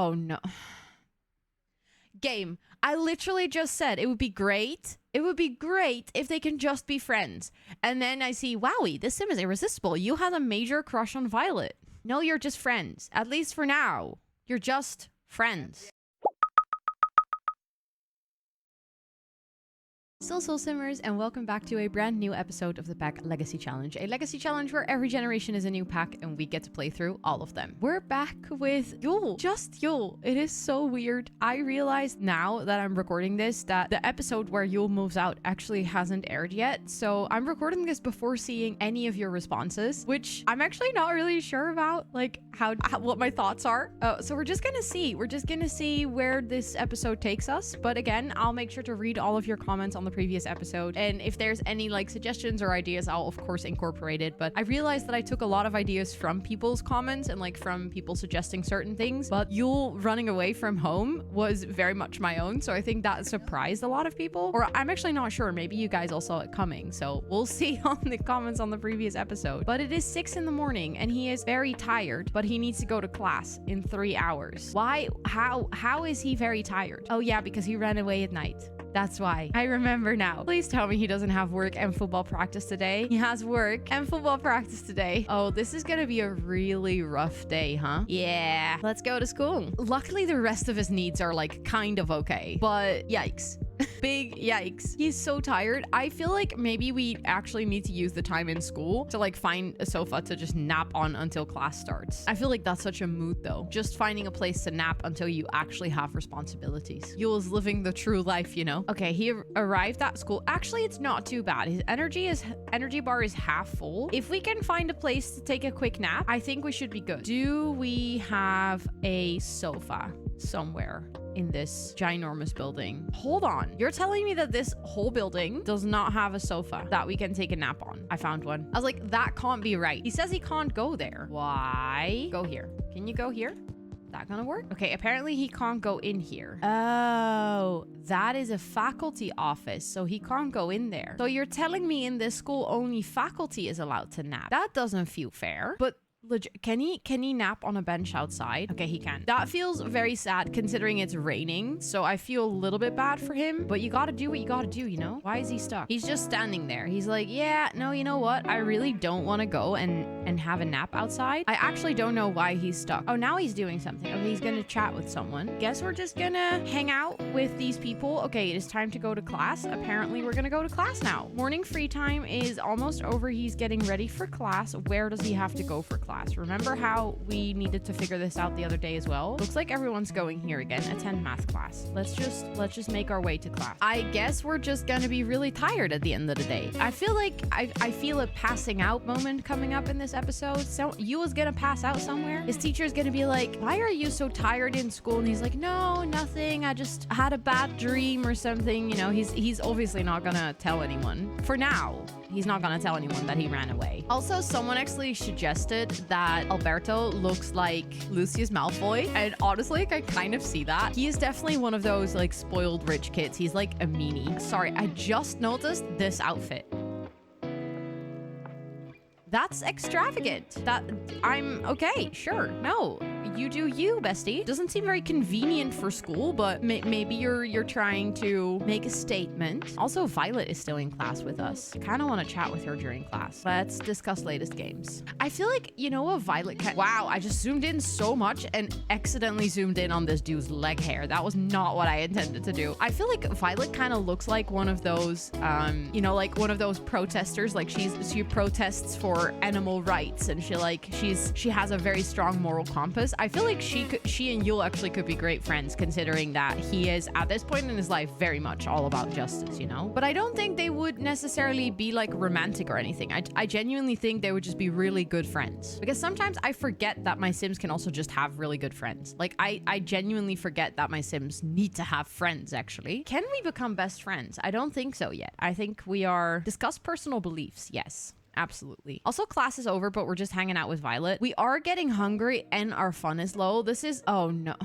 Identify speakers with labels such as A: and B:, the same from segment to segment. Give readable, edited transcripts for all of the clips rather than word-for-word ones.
A: Oh, no. Game. I literally just said it would be great. It would be great if they can just be friends. And then I see, wowie, this sim is irresistible. You had a major crush on Violet. No, you're just friends. At least for now. You're just friends. Soul Simmers, and welcome back to a brand new episode of the Pack Legacy Challenge. A legacy challenge where every generation is a new pack and we get to play through all of them. We're back with Yule. Just Yule. It is so weird. I realized now that I'm recording this that the episode where Yule moves out actually hasn't aired yet. So I'm recording this before seeing any of your responses, which I'm actually not really sure about, like what my thoughts are. So we're just gonna see. We're just gonna see where this episode takes us. But again, I'll make sure to read all of your comments on the previous episode, and if there's any like suggestions or ideas, I'll of course incorporate it. But I realized that I took a lot of ideas from people's comments and like from people suggesting certain things, but Yule running away from home was very much my own, so I think that surprised a lot of people, or I'm actually not sure, maybe you guys all saw it coming, so we'll see on the comments on the previous episode. But it is 6 in the morning and he is very tired, but he needs to go to class in 3 hours. Why? How is he very tired? Oh yeah, because he ran away at night. That's why. I remember now. Please tell me he doesn't have work and football practice today. He has work and football practice today. Oh, this is gonna be a really rough day, huh? Yeah. Let's go to school. Luckily, the rest of his needs are like kind of okay. But yikes. Big yikes. He's so tired. I feel like maybe we actually need to use the time in school to like find a sofa to just nap on until class starts. I feel like that's such a mood though. Just finding a place to nap until you actually have responsibilities. Yule's living the true life, you know? Okay, he arrived at school. Actually, it's not too bad. His energy bar is half full. If we can find a place to take a quick nap, I think we should be good. Do we have a sofa somewhere in this ginormous building? Hold on. You're telling me that this whole building does not have a sofa that we can take a nap on? I found one. I was like, that can't be right. He says he can't go there. Why? Go here. Can you go here? That gonna work? Okay, apparently he can't go in here. Oh, that is a faculty office, so he can't go in there. So you're telling me in this school only faculty is allowed to nap? That doesn't feel fair. But legit, can he nap on a bench outside? Okay, he can. That feels very sad considering it's raining, so I feel a little bit bad for him, but you gotta do what you gotta do, you know? Why is he stuck? He's just standing there. He's like, yeah, no, you know what? I really don't want to go and have a nap outside. I actually don't know why he's stuck. Oh, now he's doing something. Okay, he's gonna chat with someone. Guess we're just gonna hang out with these people. Okay, it is time to go to class. Apparently, we're gonna go to class now. Morning free time is almost over. He's getting ready for class. Where does he have to go for class? Remember how we needed to figure this out the other day as well? Looks like everyone's going here again. Attend math class. Let's just make our way to class. I guess we're just gonna be really tired at the end of the day. I feel like I feel a passing out moment coming up in this episode. So Yule's gonna pass out somewhere. His teacher's gonna be like, why are you so tired in school? And he's like, no, nothing. I just had a bad dream or something. You know, he's obviously not gonna tell anyone. For now, he's not gonna tell anyone that he ran away. Also, someone actually suggested that Alberto looks like Lucius Malfoy, and honestly, I kind of see that. He is definitely one of those like spoiled rich kids. He's like a meanie. Sorry, I just noticed this outfit. That's extravagant. I'm okay, sure. No, you do you, bestie. Doesn't seem very convenient for school, but maybe you're trying to make a statement. Also, Violet is still in class with us. I kind of want to chat with her during class. Let's discuss latest games. I feel like, you know what, Violet wow, I just zoomed in so much and accidentally zoomed in on this dude's leg hair. That was not what I intended to do. I feel like Violet kind of looks like one of those, you know, like one of those protesters. Like she protests for animal rights, and she has a very strong moral compass. I feel like she and Yule actually could be great friends, considering that he is at this point in his life very much all about justice, you know? But I don't think they would necessarily be like romantic or anything. I genuinely think they would just be really good friends, because sometimes I forget that my Sims can also just have really good friends. Like I genuinely forget that my Sims need to have friends. Actually, can we become best friends? I don't think so yet. I think we are discuss personal beliefs. Yes, absolutely. Also, class is over, but we're just hanging out with Violet. We are getting hungry and our fun is low. This is, oh no.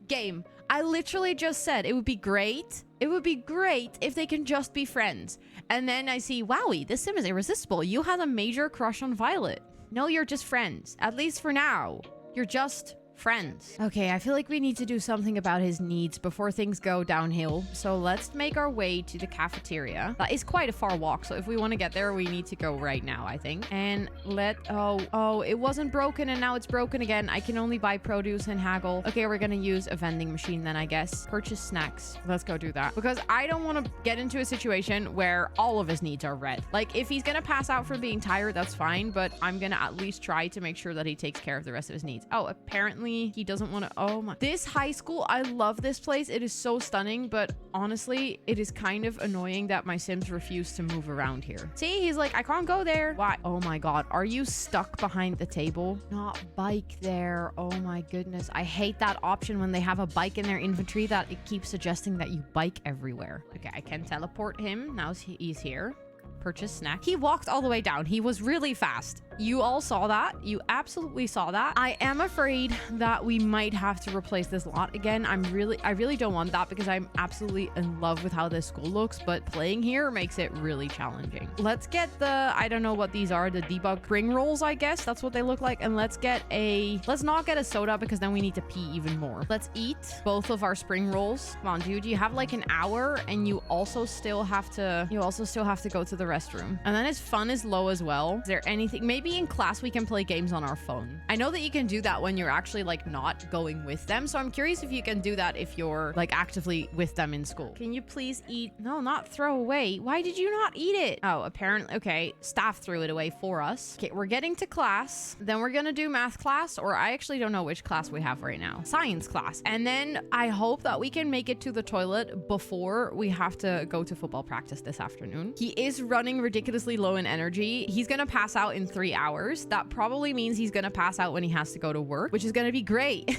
A: Game. I literally just said it would be great. It would be great if they can just be friends. And then I see, wowie, this sim is irresistible. You had a major crush on Violet. No, you're just friends. At least for now. You're just Friends. Okay, I feel like we need to do something about his needs before things go downhill. So let's make our way to the cafeteria. That is quite a far walk. So if we want to get there, we need to go right now, I think. And oh, it wasn't broken and now it's broken again. I can only buy produce and haggle. Okay, we're gonna use a vending machine then, I guess. Purchase snacks. Let's go do that. Because I don't want to get into a situation where all of his needs are read. Like, if he's gonna pass out from being tired, that's fine. But I'm gonna at least try to make sure that he takes care of the rest of his needs. Oh, apparently he doesn't want to. Oh my. This high school, I love this place. It is so stunning. But honestly, it is kind of annoying that my Sims refuse to move around here. See, he's like, I can't go there. Why? Oh my God. Are you stuck behind the table? Not bike there. Oh my goodness. I hate that option when they have a bike in their inventory that it keeps suggesting that you bike everywhere. Okay, I can teleport him. Now he's here. Purchase snack. He walked all the way down. He was really fast. You all saw that. You absolutely saw that. I am afraid that we might have to replace this lot again. I really don't want that because I'm absolutely in love with how this school looks, but playing here makes it really challenging. Let's get the, I don't know what these are, the debug spring rolls, I guess. That's what they look like. And let's not get a soda because then we need to pee even more. Let's eat both of our spring rolls. Come on, dude. You have like an hour and you also still have to go to the restroom. And then his fun is low as well. Is there anything? Maybe in class we can play games on our phone. I know that you can do that when you're actually like not going with them. So I'm curious if you can do that if you're like actively with them in school. Can you please eat? No, not throw away. Why did you not eat it? Oh, apparently. Okay. Staff threw it away for us. Okay. We're getting to class. Then we're going to do math class, or I actually don't know which class we have right now. Science class. And then I hope that we can make it to the toilet before we have to go to football practice this afternoon. He is running ridiculously low in energy. He's going to pass out in 3 hours. That probably means he's going to pass out when he has to go to work, which is going to be great.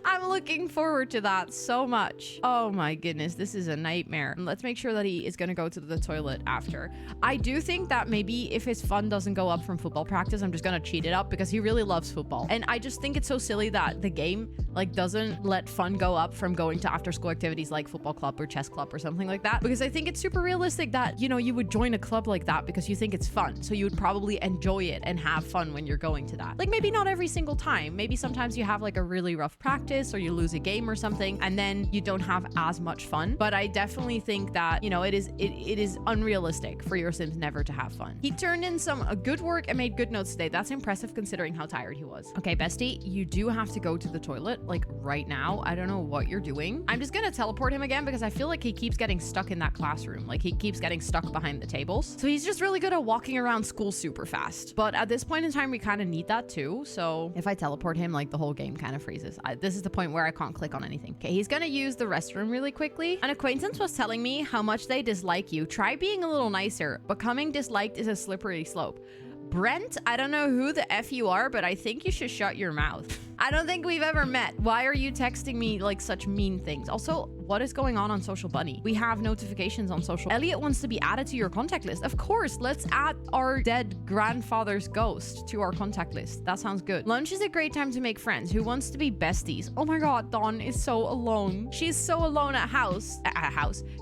A: I'm looking forward to that so much. Oh my goodness, this is a nightmare. Let's make sure that he is going to go to the toilet after. I do think that maybe if his fun doesn't go up from football practice, I'm just going to cheat it up because he really loves football. And I just think it's so silly that the game like doesn't let fun go up from going to after school activities like football club or chess club or something like that. Because I think it's super realistic that, you know, you would join a club like that because you think it's fun. So you would probably enjoy it and have fun when you're going to that. Like maybe not every single time. Maybe sometimes you have like a really rough practice or you lose a game or something and then you don't have as much fun. But I definitely think that, you know, it is unrealistic for your Sims never to have fun. He turned in some good work and made good notes today. That's impressive considering how tired he was. Okay, bestie, you do have to go to the toilet like right now. I don't know what you're doing. I'm just gonna teleport him again because I feel like he keeps getting stuck in that classroom. Like he keeps getting stuck behind the tables. So he's just really good at walking around school super fast. But at this point in time, we kind of need that too. So if I teleport him, like the whole game kind of freezes. This is the point where I can't click on anything. Okay, he's gonna use the restroom really quickly. An acquaintance was telling me how much they dislike you. Try being a little nicer. Becoming disliked is a slippery slope. Brent, I don't know who the F you are, but I think you should shut your mouth. I don't think we've ever met. Why are you texting me like such mean things? Also, what is going on Social Bunny? We have notifications on social. Elliot wants to be added to your contact list. Of course, let's add our dead grandfather's ghost to our contact list. That sounds good. Lunch is a great time to make friends. Who wants to be besties? Oh my God, Dawn is so alone. She's so alone at house.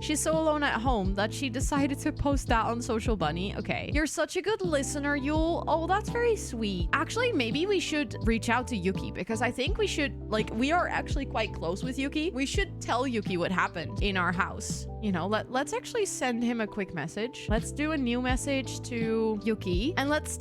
A: She's so alone at home that she decided to post that on Social Bunny. Okay. You're such a good listener, Yule. Oh, that's very sweet. Actually, maybe we should reach out to Yuki because I think we should, like, we are actually quite close with Yuki. We should tell Yuki what happened in our house. You know, let's actually send him a quick message. Let's do a new message to Yuki and let's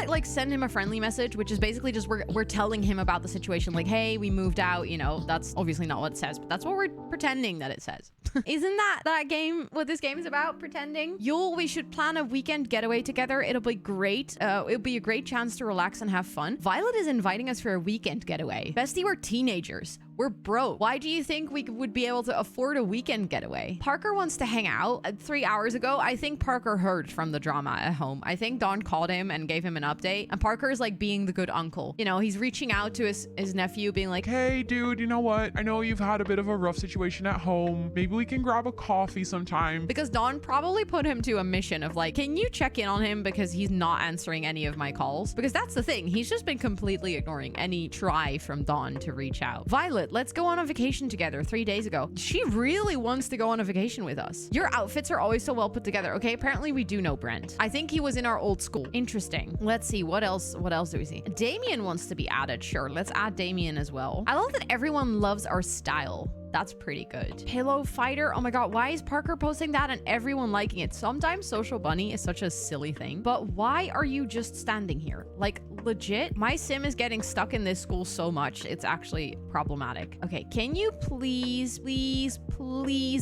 A: like send him a friendly message, which is basically just we're telling him about the situation. Like, hey, we moved out, you know. That's obviously not what it says, but that's what we're pretending that it says. Isn't that game what this game is about? Pretending. Yule, we should plan a weekend getaway together. It'll be great. It'll be a great chance to relax and have fun. Violet is inviting us for a weekend getaway. Bestie, we're teenagers. We're broke. Why do you think we would be able to afford a weekend getaway? Parker wants to hang out. 3 hours ago, I think Parker heard from the drama at home. I think Dawn called him and gave him an update. And Parker is like being the good uncle. You know, he's reaching out to his nephew being like,
B: hey, dude, you know what? I know you've had a bit of a rough situation at home. Maybe we can grab a coffee sometime.
A: Because Dawn probably put him to a mission of like, can you check in on him because he's not answering any of my calls? Because that's the thing. He's just been completely ignoring any try from Dawn to reach out. Violet, Charlotte, let's go on a vacation together 3 days ago. She really wants to go on a vacation with us. Your outfits are always so well put together. Okay, apparently we do know Brent. I think he was in our old school. Interesting. Let's see, what else do we see? Damien wants to be added. Sure, let's add Damien as well. I love that everyone loves our style. That's pretty good. Pillow fighter. Oh my god, why is Parker posting that and everyone liking it? Sometimes Social Bunny is such a silly thing, but why are you just standing here? Like, legit, my sim is getting stuck in this school so much, it's actually problematic. Okay, can you please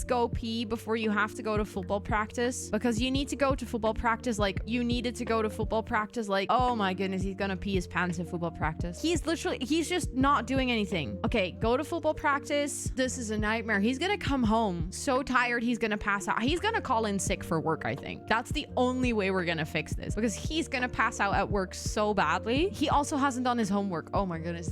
A: go pee before you have to go to football practice? Because you need to go to football practice like you needed to go to football practice like, oh my goodness, he's gonna pee his pants in football practice. He's just not doing anything. Okay, go to football practice. This is a nightmare. He's gonna come home so tired he's gonna pass out. He's gonna call in sick for work, I think. That's the only way we're gonna fix this, because he's gonna pass out at work so badly. He also hasn't done his homework. Oh my goodness,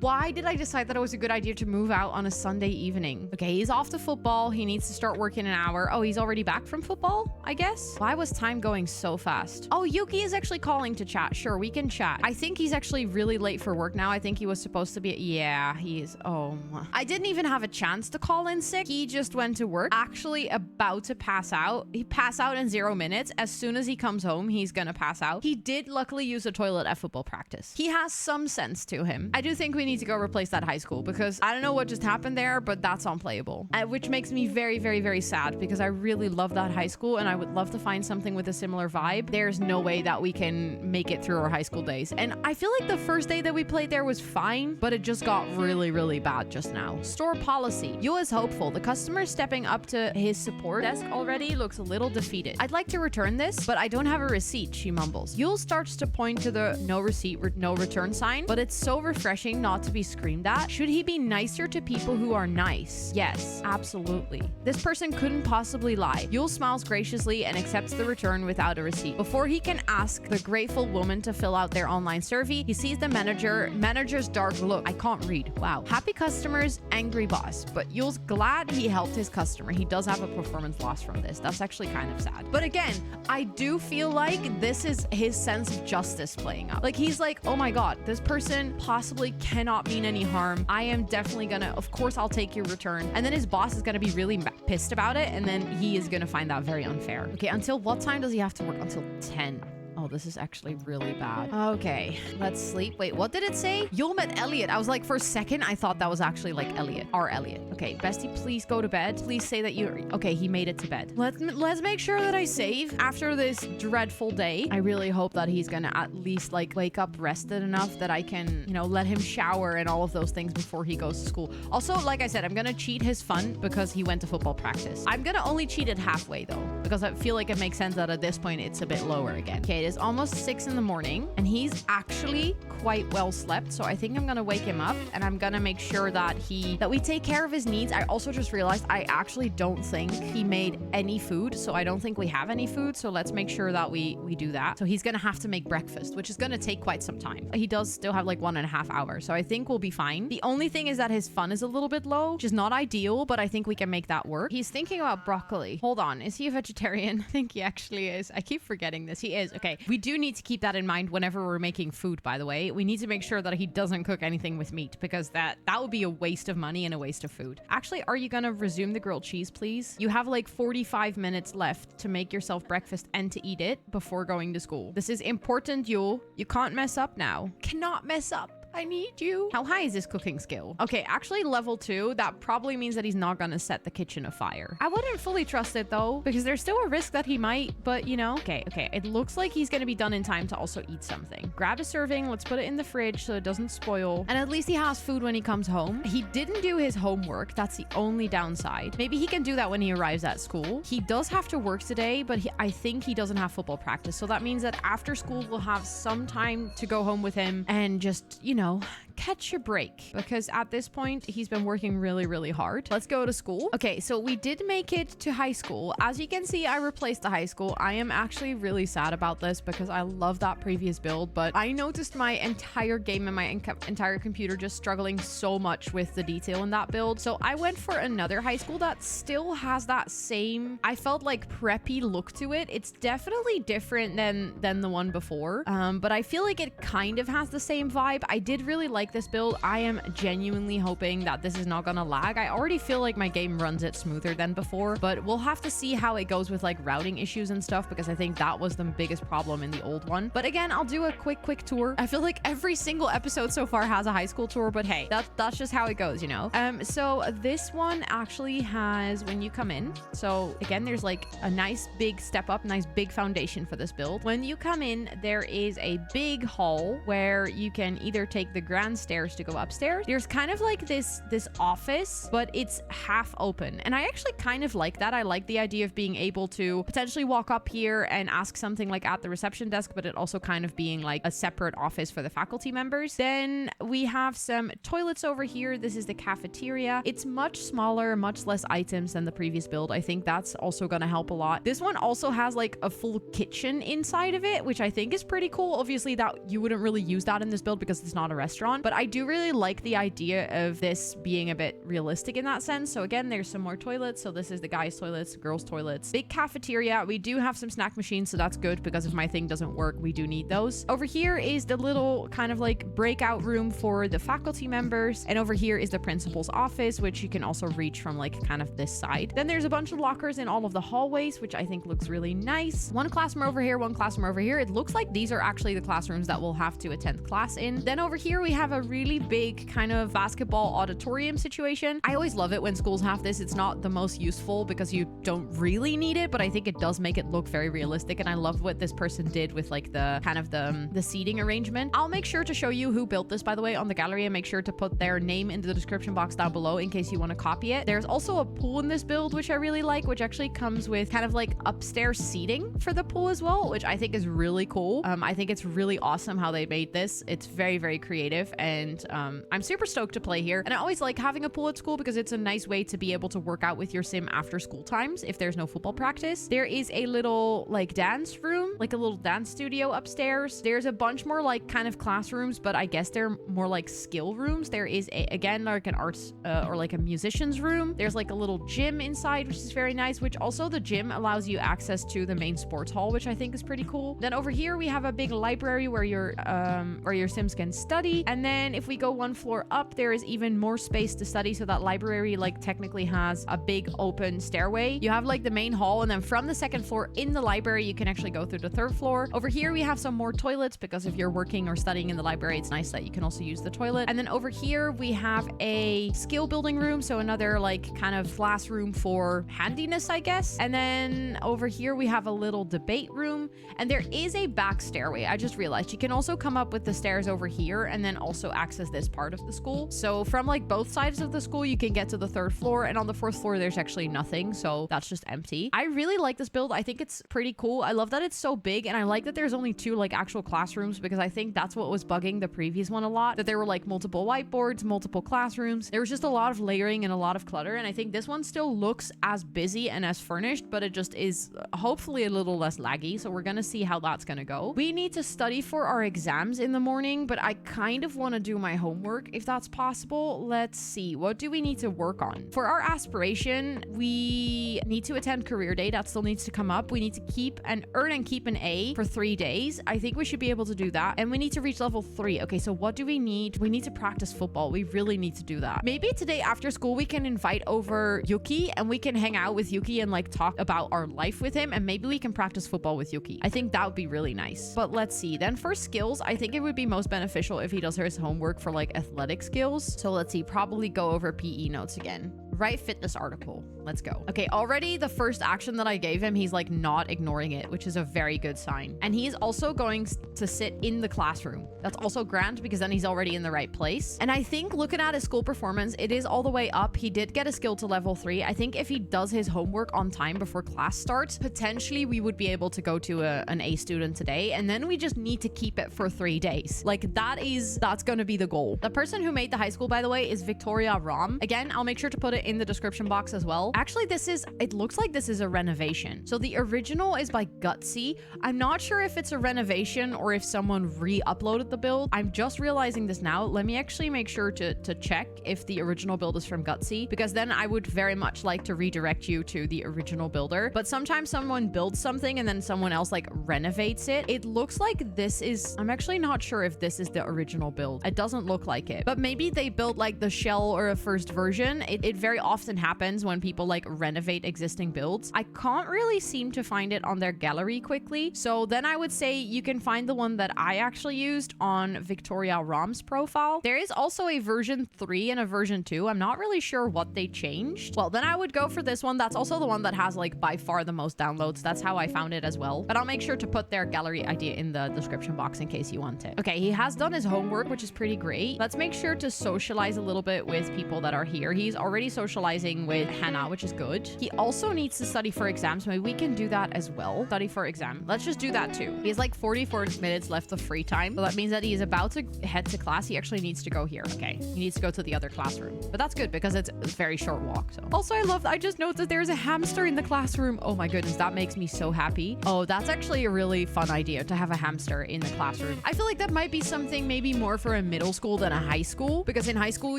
A: why did I decide that it was a good idea to move out on a Sunday evening? Okay, he's off to football. He needs to start work in an hour. Oh, he's already back from football, I guess. Why was time going so fast? Oh, Yuki is actually calling to chat. Sure, we can chat. I think he's actually really late for work now. I think he was supposed to be, yeah, he's, oh my. I didn't even have a chance to call in sick. He just went to work, actually about to pass out. He passed out in 0 minutes. As soon as he comes home, he's gonna pass out. He did luckily use a toilet at football practice. He has some sense to him. I do think we need to go replace that high school, because I don't know what just happened there, but that's unplayable. Which makes me very, very, very sad, because I really love that high school and I would love to find something with a similar vibe. There's no way that we can make it through our high school days. And I feel like the first day that we played there was fine, but it just got really, really bad just now. Store policy. Yule is hopeful. The customer stepping up to his support desk already looks a little defeated. I'd like to return this, but I don't have a receipt, she mumbles. Yule starts to point to the no receipt, no return sign, but it's so refreshing not to be screamed at. Should he be nicer to people who are nice? Yes, absolutely. This person couldn't possibly lie. Yule smiles graciously and accepts the return without a receipt. Before he can ask the grateful woman to fill out their online survey, he sees the manager's dark look. I can't read. Wow. Happy customers, angry boss. But Yule's glad he helped his customer. He does have a performance loss from this. That's actually kind of sad. But again, I do feel like this is his sense of justice playing up. Like, he's like, oh my god, this person possibly cannot mean any harm. I am definitely gonna, of course I'll take your return. And then his boss is gonna be really pissed about it, and then he is gonna find that very unfair. Okay, until what time does he have to work? Until 10. Oh, this is actually really bad. Okay, let's sleep. Wait, what did it say? Yule met Elliot. I was like, for a second, I thought that was actually like Elliot. Our Elliot. Okay, bestie, please go to bed. Please say that you're... Okay, he made it to bed. Let's make sure that I save after this dreadful day. I really hope that he's gonna at least like wake up rested enough that I can, you know, let him shower and all of those things before he goes to school. Also, like I said, I'm gonna cheat his fun because he went to football practice. I'm gonna only cheat it halfway though, because I feel like it makes sense that at this point it's a bit lower again. Okay, it is almost 6 in the morning and he's actually quite well slept, so I think I'm gonna wake him up and I'm gonna make sure that we take care of his needs. I also just realized I actually don't think he made any food, so I don't think we have any food, so let's make sure that we do that. So he's gonna have to make breakfast, which is gonna take quite some time. He does still have like 1.5 hours, so I think we'll be fine. The only thing is that his fun is a little bit low, which is not ideal, but I think we can make that work. He's thinking about broccoli. Hold on, is he a vegetarian? I think he actually is. I keep forgetting this. He is. Okay, we do need to keep that in mind whenever we're making food, by the way. We need to make sure that he doesn't cook anything with meat, because that would be a waste of money and a waste of food. Actually, are you gonna resume the grilled cheese, please? You have like 45 minutes left to make yourself breakfast and to eat it before going to school. This is important, Yule. You can't mess up now. Cannot mess up. I need you. How high is his cooking skill? Okay, actually level 2. That probably means that he's not gonna set the kitchen afire. I wouldn't fully trust it though, because there's still a risk that he might, but you know. Okay. It looks like he's gonna be done in time to also eat something. Grab a serving. Let's put it in the fridge so it doesn't spoil. And at least he has food when he comes home. He didn't do his homework. That's the only downside. Maybe he can do that when he arrives at school. He does have to work today, but I think he doesn't have football practice. So that means that after school, we'll have some time to go home with him and just, you know, catch a break, because at this point he's been working really, really hard. Let's go to school. Okay, so we did make it to high school. As you can see, I replaced the high school. I am actually really sad about this because I love that previous build, but I noticed my entire game and my entire computer just struggling so much with the detail in that build. So I went for another high school that still has that same, I felt like, preppy look to it. It's definitely different than the one before, but I feel like it kind of has the same vibe. I did really like this build. I am genuinely hoping that this is not gonna lag. I already feel like my game runs it smoother than before, but we'll have to see how it goes with like routing issues and stuff, because I think that was the biggest problem in the old one. But again, I'll do a quick tour. I feel like every single episode so far has a high school tour, but hey, that's just how it goes, you know? So this one actually has, when you come in, so again, there's like a nice big step up, nice big foundation for this build. When you come in, there is a big hall where you can either take the grand stairs to go upstairs. There's kind of like this office, but it's half open. And I actually kind of like that. I like the idea of being able to potentially walk up here and ask something like at the reception desk, but it also kind of being like a separate office for the faculty members. Then we have some toilets over here. This is the cafeteria. It's much smaller, much less items than the previous build. I think that's also going to help a lot. This one also has like a full kitchen inside of it, which I think is pretty cool. Obviously that you wouldn't really use that in this build because it's not a restaurant, but I do really like the idea of this being a bit realistic in that sense. So again, there's some more toilets. So this is the guys' toilets, girls' toilets, big cafeteria. We do have some snack machines, so that's good because if my thing doesn't work, we do need those. Over here is the little kind of like breakout room for the faculty members. And over here is the principal's office, which you can also reach from like kind of this side. Then there's a bunch of lockers in all of the hallways, which I think looks really nice. One classroom over here, one classroom over here. It looks like these are actually the classrooms that we'll have to attend class in. Then over here, we have a really big kind of basketball auditorium situation. I always love it when schools have this. It's not the most useful because you don't really need it, but I think it does make it look very realistic. And I love what this person did with like the kind of the seating arrangement. I'll make sure to show you who built this, by the way, on the gallery, and make sure to put their name in the description box down below in case you want to copy it. There's also a pool in this build, which I really like, which actually comes with kind of like upstairs seating for the pool as well, which I think is really cool. I think it's really awesome how they made this. It's very, very creative, and I'm super stoked to play here. And I always like having a pool at school because it's a nice way to be able to work out with your sim after school times if there's no football practice. There is a little like dance room, like a little dance studio upstairs. There's a bunch more like kind of classrooms, but I guess they're more like skill rooms. There is again like an arts or like a musician's room. There's like a little gym inside, which is very nice, which also the gym allows you access to the main sports hall, which I think is pretty cool. Then over here we have a big library where your sims can study. And then if we go one floor up, there is even more space to study. So that library like technically has a big open stairway. You have like the main hall, and then from the second floor in the library, you can actually go through the third floor. Over here we have some more toilets because if you're working or studying in the library, it's nice that you can also use the toilet. And then over here we have a skill building room, so another like kind of classroom for handiness, I guess. And then over here we have a little debate room, and there is a back stairway. I just realized you can also come up with the stairs over here and then also access this part of the school. So from like both sides of the school, you can get to the third floor, and on the fourth floor there's actually nothing, so that's just empty. I really like this build. I think it's pretty cool. I love that it's so big, and I like that there's only two like actual classrooms, because I think that's what was bugging the previous one a lot, that there were like multiple whiteboards, multiple classrooms. There was just a lot of layering and a lot of clutter, and I think this one still looks as busy and as furnished, but it just is hopefully a little less laggy, so we're gonna see how that's gonna go. We need to study for our exams in the morning, but I kind of want to do my homework if that's possible. Let's see, what do we need to work on? For our aspiration, we need to attend career day. That still needs to come up. We need to earn and keep an A for 3 days. I think we should be able to do that. And we need to reach level 3. Okay, so what do we need? We need to practice football. We really need to do that. Maybe today after school, we can invite over Yuki and we can hang out with Yuki and like talk about our life with him. And maybe we can practice football with Yuki. I think that would be really nice. But let's see. Then for skills, I think it would be most beneficial if he does his homework for like athletic skills. So let's see, probably go over PE notes again. Write fitness article. Let's go. Okay, already the first action that I gave him, he's like not ignoring it, which is a very good sign. And he is also going to sit in the classroom. That's also grand because then he's already in the right place. And I think looking at his school performance, it is all the way up. He did get a skill to level 3. I think if he does his homework on time before class starts, potentially we would be able to go to an A student today. And then we just need to keep it for 3 days. Like that's going to be the goal. The person who made the high school, by the way, is Victoria Ram. Again, I'll make sure to put it in the description box as well. Actually, it looks like this is a renovation. So the original is by Gutsy. I'm not sure if it's a renovation or if someone re-uploaded the build. I'm just realizing this now. Let me actually make sure to check if the original build is from Gutsy, because then I would very much like to redirect you to the original builder. But sometimes someone builds something and then someone else like renovates it. It looks like this is, I'm actually not sure if this is the original build. It doesn't look like it, but maybe they built like the shell or a first version. It very often happens when people like renovate existing builds. I can't really seem to find it on their gallery quickly. So then I would say you can find the one that I actually used on Victoria Rom's profile. There is also a version 3 and a version 2. I'm not really sure what they changed. Well, then I would go for this one. That's also the one that has like by far the most downloads. That's how I found it as well. But I'll make sure to put their gallery idea in the description box in case you want it. Okay, he has done his homework, which is pretty great. Let's make sure to socialize a little bit with people that are here. He's already socializing with Hannah, which is good. He also needs to study for exams. Maybe we can do that as well. Study for exam. Let's just do that too. He has like 44 minutes left of free time. So that means that he is about to head to class. He actually needs to go here. Okay. He needs to go to the other classroom. But that's good because it's a very short walk. So also I just noticed there's a hamster in the classroom. Oh my goodness. That makes me so happy. Oh, that's actually a really fun idea to have a hamster in the classroom. I feel like that might be something maybe more for a middle school than a high school, because in high school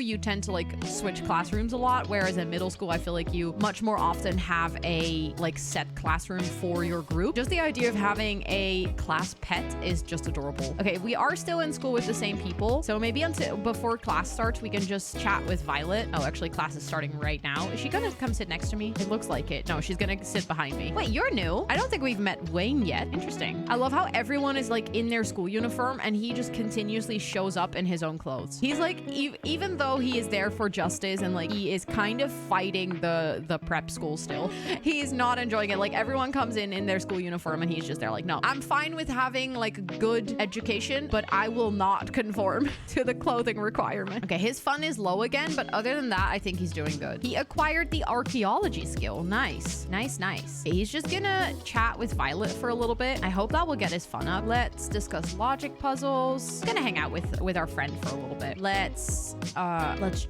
A: you tend to like switch classrooms a lot, whereas in middle school I feel like you much more often have a like set classroom for your group. Just the idea of having a class pet is just adorable. Okay, we are still in school with the same people, so maybe until before class starts we can just chat with Violet. Oh, actually class is starting right now. Is she gonna come sit next to me? It looks like it. No, she's gonna sit behind me. Wait, you're new? I don't think we've met Wayne yet. Interesting. I love how everyone is like in their school uniform and he just continuously shows up in his own clothes. He's like, even though he is there for justice and like he is kind of fighting the prep school still, he's not enjoying it. Like everyone comes in their school uniform and he's just there like, no, I'm fine with having like good education, but I will not conform to the clothing requirement. Okay, his fun is low again, but other than that, I think he's doing good. He acquired the archaeology skill. Nice, nice, nice. Okay, he's just gonna chat with Violet for a little bit. I hope that will get his fun up. Let's discuss logic puzzles. Gonna hang out with our friend for a little bit. Let's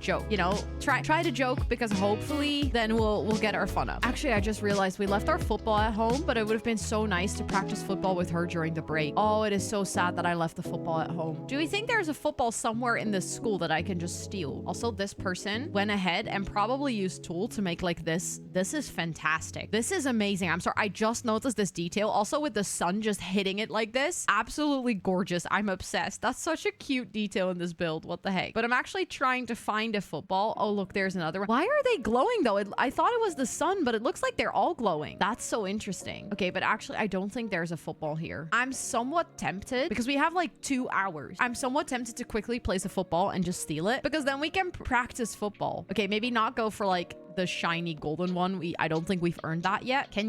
A: joke, you know, try to joke, because hopefully then we'll get our fun up. Actually, I just realized we left our football at home, but it would have been so nice to practice football with her during the break. Oh, it is so sad that I left the football at home. Do we think there's a football somewhere in this school that I can just steal? Also, this person went ahead and probably used Tool to make like this. This is fantastic. This is amazing. I'm sorry, I just noticed this detail. Also with the sun just hitting it like this. Absolutely gorgeous. I'm obsessed. That's such a cute detail in this build. What the heck? But I'm actually trying to find a football. Oh, look, there's another one. Why are they glowing though? I thought it was the sun, but it looks like they're all glowing. That's so interesting. Okay, but actually I don't think there's a football here. I'm somewhat tempted because we have like 2 hours. I'm somewhat tempted to quickly place a football and just steal it, because then we can practice football. Okay, maybe not go for like the shiny golden one. I don't think we've earned that yet. Can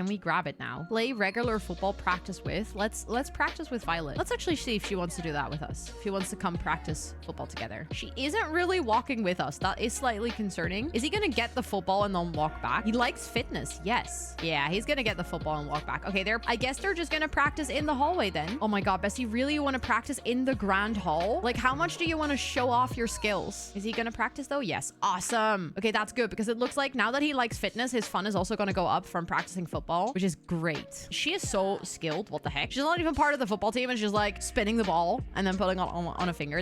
A: we grab it now? Play regular football, practice with. Let's practice with Violet. Let's actually see if she wants to do that with us. If she wants to come practice football together. She isn't really walking with us. That is slightly concerning. Is he gonna get the football and then walk back? He likes fitness. Yes. Yeah, he's gonna get the football and walk back. Okay, I guess they're just gonna practice in the hallway then. Oh my god, Bessie, really you want to practice in the grand hall? Like, how much do you want to show off your skills? Is he gonna practice though? Yes. Awesome. Okay, that's good, because it looks like now that he likes fitness, his fun is also going to go up from practicing football, which is great. She is so skilled. What the heck? She's not even part of the football team and she's like spinning the ball and then putting on a finger.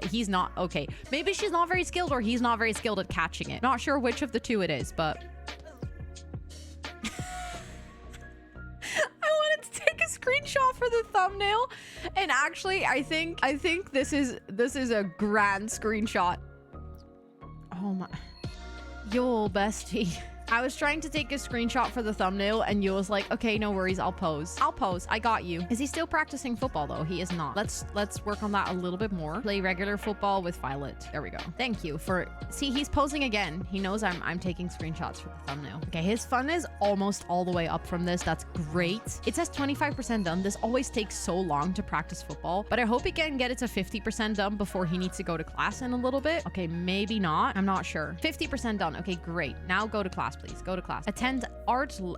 A: He's not okay. Maybe she's not very skilled, or he's not very skilled at catching it. Not sure which of the two it is, but I wanted to take a screenshot for the thumbnail, and actually I think this is a grand screenshot. Oh my, Yule, bestie. I was trying to take a screenshot for the thumbnail and Yule was like, okay, no worries, I'll pose. I got you. Is he still practicing football though? He is not. Let's work on that a little bit more. Play regular football with Violet. There we go. Thank you for, see, he's posing again. He knows I'm taking screenshots for the thumbnail. Okay, his fun is almost all the way up from this. That's great. It says 25% done. This always takes so long to practice football, but I hope he can get it to 50% done before he needs to go to class in a little bit. Okay, maybe not. I'm not sure. 50% done. Okay, great. Now go to class, please. Go to class. Attend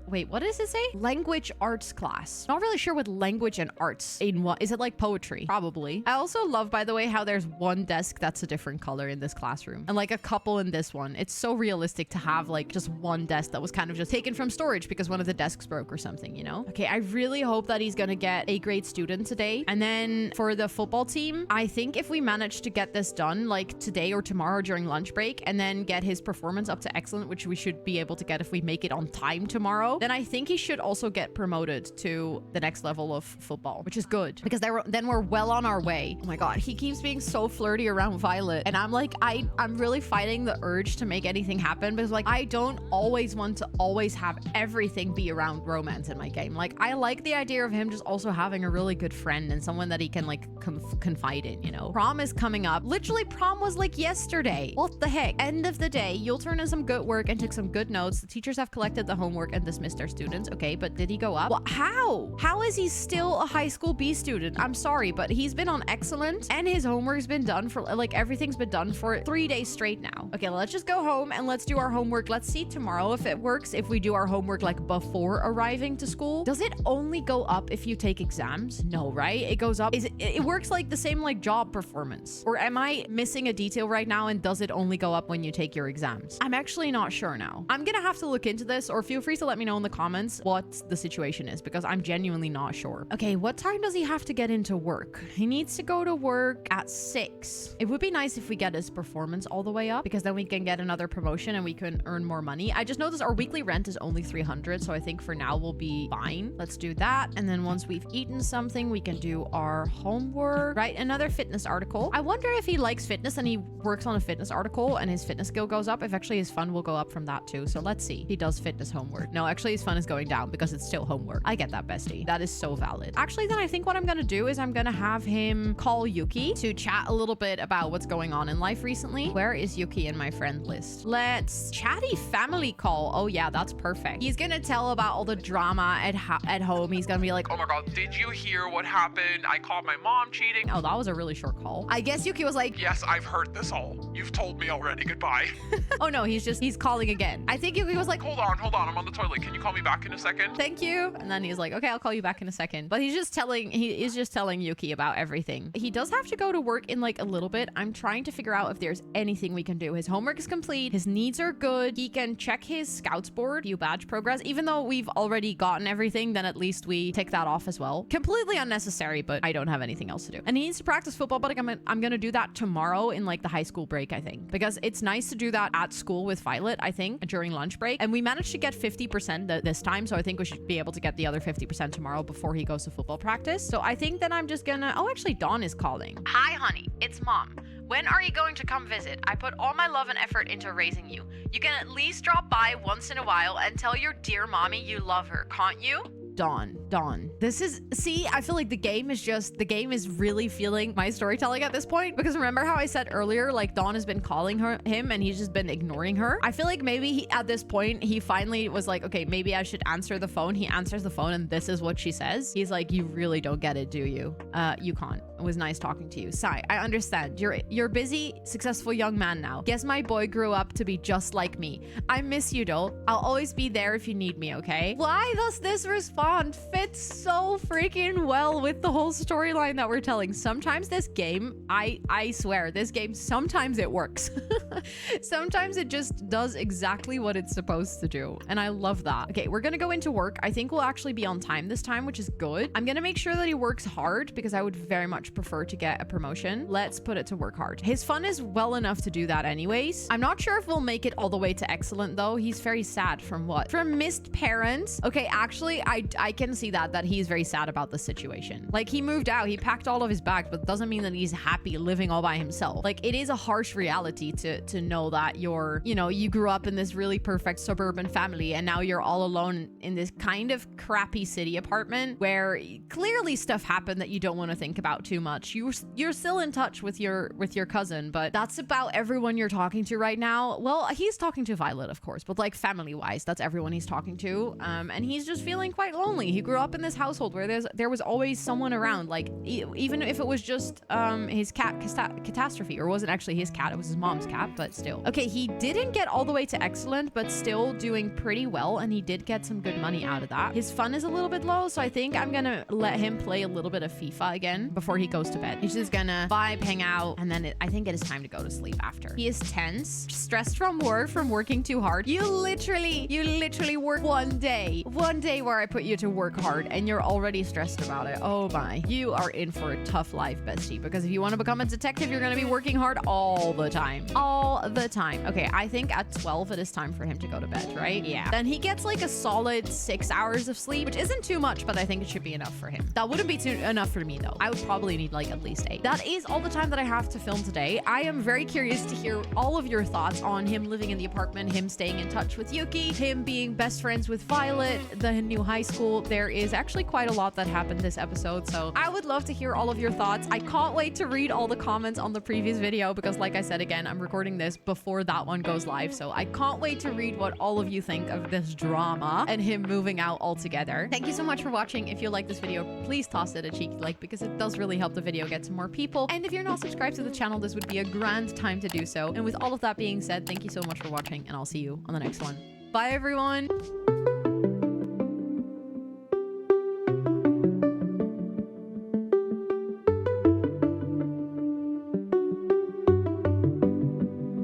A: wait, what does it say? Language arts class. Not really sure what language and arts in what. Is it like poetry? Probably. I also love, by the way, how there's one desk that's a different color in this classroom and like a couple in this one. It's so realistic to have like just one desk that was kind of just taken from storage because one of the desks broke or something, you know? Okay, I really hope that he's gonna get a great student today. And then for the football team, I think if we manage to get this done like today or tomorrow during lunch break and then get his performance up to excellent, which we should be able to get if we make it on time tomorrow, then I think he should also get promoted to the next level of football, which is good because then we're well on our way. Oh my God, he keeps being so flirty around Violet. And I'm like, I'm really fighting the urge to make anything happen because like, I don't always want to always have everything be around romance in my game. Like I like the idea of him just also having a really good friend and someone that he can like confide in, you know? Prom is coming up. Literally prom was like yesterday. What the heck? End of the day, Yule turned in some good work and took some good notes. The teachers have collected the homework and dismissed their students. Okay, but did he go up? Well, how is he still a high school B student? I'm sorry, but he's been on excellent and his homework's been done for like everything's been done for 3 days straight now. Okay, let's just go home and let's do our homework. Let's see tomorrow if it works, if we do our homework like before arriving to school. Does it only go up if you take exams? No, right? It goes up. It works like the same like job performance? Or am I missing a detail right now and does it only go up when you take your exams? I'm actually not sure now. I'm gonna have to look into this, or feel free to let me know in the comments what the situation is because I'm genuinely not sure. Okay, what time does he have to get into work? He needs to go to work at 6. It would be nice if we get his performance all the way up because then we can get another promotion and we can earn more money. I just noticed our weekly rent is only 300, so I think for now we'll be fine. Let's do that. And then once we've eaten something, we can do our homework. Right, another fitness article. I wonder if he likes fitness and he works on a fitness article and his fitness skill goes up, if actually his fun will go up from that too. So let's see. He does fitness homework. No, actually his fun is going down because it's still homework. I get that, bestie. That is so valid. Actually, then I think what I'm gonna do is I'm gonna have him call Yuki to chat a little bit about what's going on in life recently. Where is Yuki in my friend list? Let's chatty family call. Oh yeah, that's perfect. He's gonna tell about all the drama at home. He's gonna be like,
B: Oh my God, did you hear what happened? I caught my mom cheating.
A: oh, that was a really short call. I guess Yuki was like,
B: Yes, I've heard this all. You've told me already. Goodbye.
A: oh no, he's calling again. I think Yuki was like,
B: Hold on. I'm on the toilet. Can you call me back in a second?
A: thank you. And then he's like, okay, I'll call you back in a second. But he is just telling Yuki about everything. He does have to go to work in like a little bit. I'm trying to figure out if there's anything we can do. His homework is complete. His needs are good. He can check his scouts board, view badge progress. Even though we've already gotten everything, then at least we tick that off as well. Completely unnecessary, but I don't have anything else to do. And he needs to practice football, but I'm gonna do that tomorrow in like the high school break, I think. Because it's nice to do that at school with Violet, I think, during lunch break. And we managed to get 50% this time, so I think we should be able to get the other 50% tomorrow before he goes to football practice. So I think that I'm just gonna... Oh, actually, Dawn is calling. Hi, honey. It's Mom. When are you going to come visit? I put all my love and effort into raising you. You can at least drop by once in a while and tell your dear mommy you love her, can't you? Dawn. This is, see, I feel like the game is really feeling my storytelling at this point, because remember how I said earlier, like Dawn has been calling him and he's just been ignoring her. I feel like maybe at this point, he finally was like, okay, maybe I should answer the phone. He answers the phone and this is what she says. He's like, you really don't get it, do you? You can't. It was nice talking to you. Sai, I understand. You're busy, successful young man now. Guess my boy grew up to be just like me. I miss you though. I'll always be there if you need me, okay? Why does this response fit so freaking well with the whole storyline that we're telling? Sometimes this game, I swear, this game, sometimes it works. Sometimes it just does exactly what it's supposed to do. And I love that. Okay, we're gonna go into work. I think we'll actually be on time this time, which is good. I'm gonna make sure that he works hard because I would very much prefer to get a promotion. Let's put it to work hard. His fun is well enough to do that anyways. I'm not sure if we'll make it all the way to excellent though. He's very sad from what? From missed parents. Okay, actually, I can see that he's very sad about the situation. Like he moved out, he packed all of his bags, but doesn't mean that he's happy living all by himself. Like it is a harsh reality to know that you grew up in this really perfect suburban family and now you're all alone in this kind of crappy city apartment where clearly stuff happened that you don't want to think about too much. You're still in touch with your cousin, but that's about everyone you're talking to right now. Well, he's talking to Violet, of course, but like family wise, that's everyone he's talking to. And he's just feeling quite lonely. He grew grew up in this household where there was always someone around, like even if it was just his cat Catastrophe, or wasn't actually his cat, it was his mom's cat, but still. Okay, he didn't get all the way to excellent, but still doing pretty well, and he did get some good money out of that. His fun is a little bit low, so I think I'm gonna let him play a little bit of FIFA again before he goes to bed. He's just gonna vibe, hang out, and then I think it is time to go to sleep after. He is tense, stressed from work, from working too hard. You literally work one day where I put you to work hard, and you're already stressed about it. Oh my, you are in for a tough life, bestie, because if you want to become a detective, you're gonna be working hard all the time. Okay, I think at 12 it is time for him to go to bed, right? Yeah. Then he gets like a solid 6 hours of sleep, which isn't too much, but I think it should be enough for him. That wouldn't be enough for me though. I would probably need like at least 8. That is all the time that I have to film today. I am very curious to hear all of your thoughts on him living in the apartment, him staying in touch with Yuki, him being best friends with Violet, the new high school. There is actually quite a lot that happened this episode, so I would love to hear all of your thoughts. I can't wait to read all the comments on the previous video because, like I said again, I'm recording this before that one goes live, so I can't wait to read what all of you think of this drama and him moving out altogether. Thank you so much for watching. If you like this video, please toss it a cheeky like because it does really help the video get to more people. And if you're not subscribed to the channel, this would be a grand time to do so. And with all of that being said, thank you so much for watching, and I'll see you on the next one. Bye, everyone.